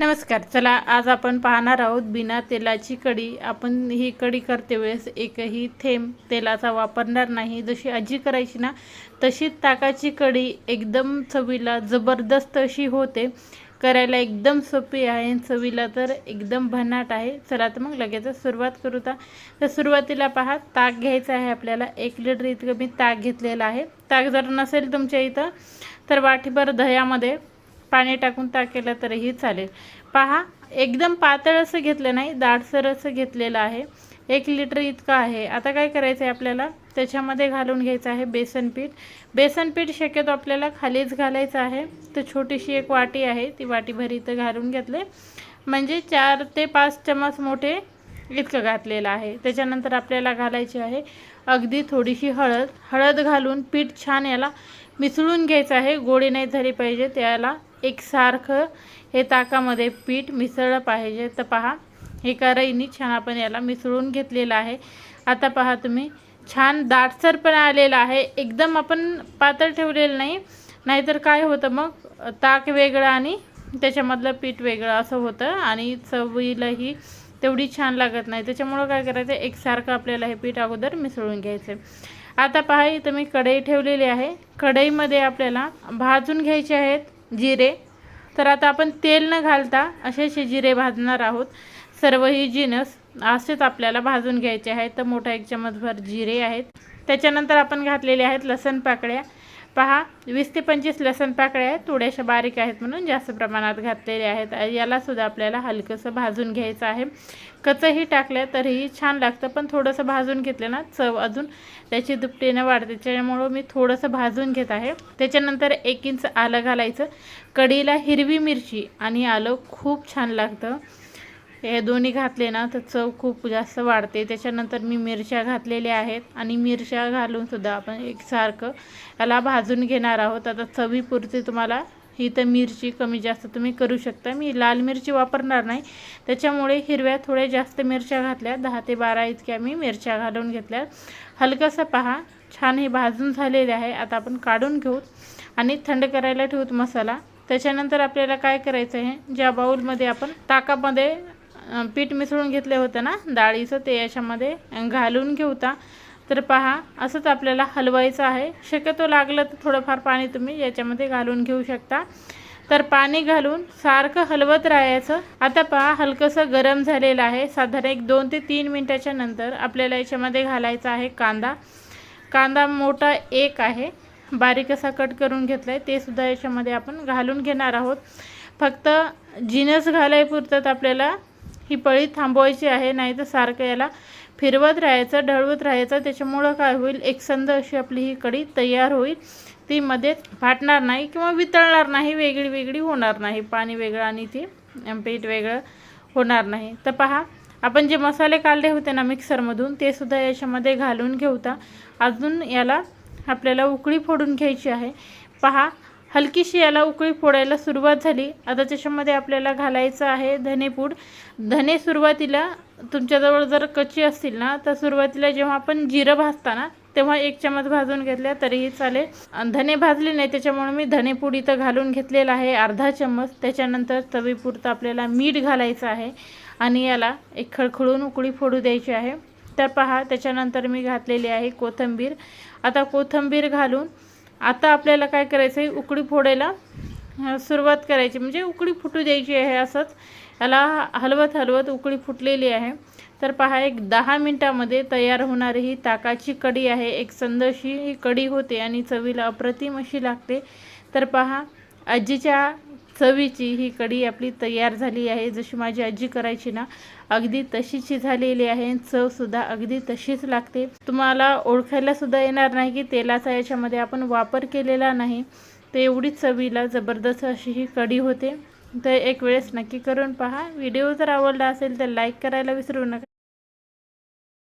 नमस्कार. चला आज आपण पाहणार आहोत बिना तेलाची कढी. आपण ही कढी करते वेळेस एकही थेंब तेलाचा वापरणार नाही. जशी आजी करायची ना तशीच ताकाची कढी एकदम चवीला जबरदस्त अशी होते. करायला एकदम सोपी आहे, चवीला तर एकदम भन्नाट आहे. चला तर मग लगेच सुरुवात करू. तर सुरुवातीला पहा, ताक घ्यायचं आहे आपल्याला. 1 लिटर इतकं मी ताक घेतलेलं आहे. ताक जर नसेल तुमच्या इथं तर वाटीभर दह्यामध्ये पाणी टाकून ताक केलं तरीही चालेल. पहा, एकदम पातळ असं घेतलं नाही, दाटसर असं घेतलेलं आहे. 1 लिटर इतकं आहे. आता काय करायचं आहे आपल्याला, त्याच्यामध्ये घालून घ्यायचं आहे बेसन पीठ. बेसन पीठ शक्यतो आपल्याला खालीच घालायचं आहे. तर छोटीशी एक वाटी आहे, ती वाटीभर इथं घालून घेतले, म्हणजे 4 ते 5 चमच मोठे इतकं घातलेलं आहे. त्याच्यानंतर आपल्याला घालायची आहे अगदी थोडीशी हळद. हळद घालून पीठ छान याला मिसळून घ्यायचं आहे. गोळी नाही झाली पाहिजे, त्याला एकसारखं हे ताकामध्ये पीठ मिसळलं पाहिजे. तर पहा, हे कढईनी छान आपण याला मिसळून घेतलेलं आहे. आता पहा तुम्ही, छान दाटसर पण आलेला आहे. एकदम आपण पातळ ठेवलेलं नाही, नाहीतर काय होतं मग ताक वेगळं आणि त्याच्यामधलं पीठ वेगळं असं होतं आणि चवीलाही तेवढी छान लागत नाही. त्याच्यामुळं काय करायचं, एकसारखं आपल्याला हे पीठ अगोदर मिसळून घ्यायचं. आता पहा, इथं मी कढई ठेवलेली आहे. कढईमध्ये आपल्याला भाजून घ्यायचे आहेत जिरे. तर आता आपण तेल न घालता असे जिरे भाजणार आहोत. सर्वही जिनस असेच आपल्याला भाजून घ्यायचे आहेत. तर मोठा 1 चमचभर जिरे आहेत. त्याच्यानंतर आपण घातलेले आहेत लसण पाकळ्या. पहा, 20 ते 25 लसण पाकळ्या आहेत. थोड्याशा बारीक आहेत म्हणून जास्त प्रमाणात घातलेले आहेत. यालासुद्धा आपल्याला हलकंसं भाजून घ्यायचं आहे. कच्चंही टाकलं तरीही छान लागतं, पण थोडंसं भाजून घेतलं ना चव अजून त्याची दुपटीनं वाढते. त्याच्यामुळं मी थोडंसं भाजून घेत आहे. त्याच्यानंतर 1 इंच आलं घालायचं. कढीला हिरवी मिरची आणि आलं खूप छान लागतं. हे दोन्ही घातले ना तर चव खूप जास्त वाढते. त्याच्यानंतर मी मिरच्या घातलेल्या आहेत आणि मिरच्या घालूनसुद्धा आपण एकसारखं याला भाजून घेणार आहोत. आता चवीपुरती तुम्हाला इथं मिरची कमी जास्त तुम्ही करू शकता. मी लाल मिरची वापरणार नाही, त्याच्यामुळे हिरव्या थोड्या जास्त मिरच्या घातल्या. 10 ते 12 इतक्या मी मिरच्या घालून घेतल्या. हलकंसं पहा, छान हे भाजून झालेले आहे. आता आपण काढून घेऊ आणि थंड करायला ठेवूत मसाला. त्याच्यानंतर आपल्याला काय करायचं आहे, ज्या बाऊलमध्ये आपण ताकामध्ये पीठ मिसळून घेतले होते ना डाळीचं, ते याच्यामध्ये घालून घेऊता. तर पहा, असंच आपल्याला हलवायचं आहे. शक्यतो लागलं तर थोडंफार पाणी तुम्ही याच्यामध्ये घालून घेऊ शकता. तर पाणी घालून सारखं हलवत राहायचं. आता पहा, हलकंसं गरम झालेलं आहे. साधारण 1 2 ते 3 मिनटाच्या नंतर आपल्याला याच्यामध्ये घालायचा आहे कांदा. कांदा मोठा 1 आहे, बारीक असा कट करून घेतला आहे. ते सुद्धा याच्यामध्ये आपण घालून घेणार आहोत. फक्त जिनस घालायपुरतं आपल्याला ही पळी थांबवायची आहे, नाही तर सारखं याला फिरवत राहायचं, ढळवत राहायचं. त्याच्यामुळं काय होईल, एकसंध अशी आपली ही कढी तयार होईल. ती मध्येच फाटणार नाही किंवा वितळणार नाही, वेगळी वेगळी होणार नाही. पाणी वेगळं आणि ती पीठ वेगळं होणार नाही. तर पहा, आपण जे मसाले काढले होते ना मिक्सरमधून, ते सुद्धा याच्यामध्ये घालून घेऊता. अजून याला आपल्याला उकळी फोडून घ्यायची आहे. पहा, हलकीशी याला उकळी फोडायला सुरुवात झाली. आता त्याच्यामध्ये आपल्याला घालायचं आहे धनेपूड. धने सुरुवातीला तुमच्याजवळ जर कच्ची असतील ना, तर सुरुवातीला जेव्हा आपण जिरं भाजताना तेव्हा 1 चमच भाजून घेतल्या तरीही चालेल. धने भाजले नाही, त्याच्यामुळे मी धनेपूड इथं घालून घेतलेला आहे अर्धा चमच. त्याच्यानंतर चवीपुरतं आपल्याला मीठ घालायचं आहे आणि याला एक खळखळून उकळी फोडू द्यायची आहे. तर पहा, त्याच्यानंतर मी घातलेली आहे कोथिंबीर. आता कोथिंबीर घालून आता आपल्याला काय करायचं आहे, उकळी फोडायला सुरुवात करायची, म्हणजे उकळी फुटू द्यायची आहे. असंच याला हलवत हलवत उकळी फुटलेली आहे. तर पहा, एक 10 मिनटामध्ये तयार होणारी ही ताकाची कढी आहे. एकसंध अशी ही कढी होते आणि चवीला अप्रतिम अशी लागते. तर पहा, आजीच्या चवीची ही कढी आपली तयार झाली आहे. जशी माझी आजी करायची ना अगदी तशीच झालेली आहे. चवसुद्धा अगदी तशीच लागते. तुम्हाला ओळखायला सुद्धा येणार नाही की तेलाचा याच्यामध्ये आपण वापर केलेला नाही. तर एवढीच चवीला जबरदस्त अशी ही कढी होते. तर एक वेळेस नक्की करून पहा. व्हिडिओ जर आवडला असेल तर लाईक करायला विसरू नका.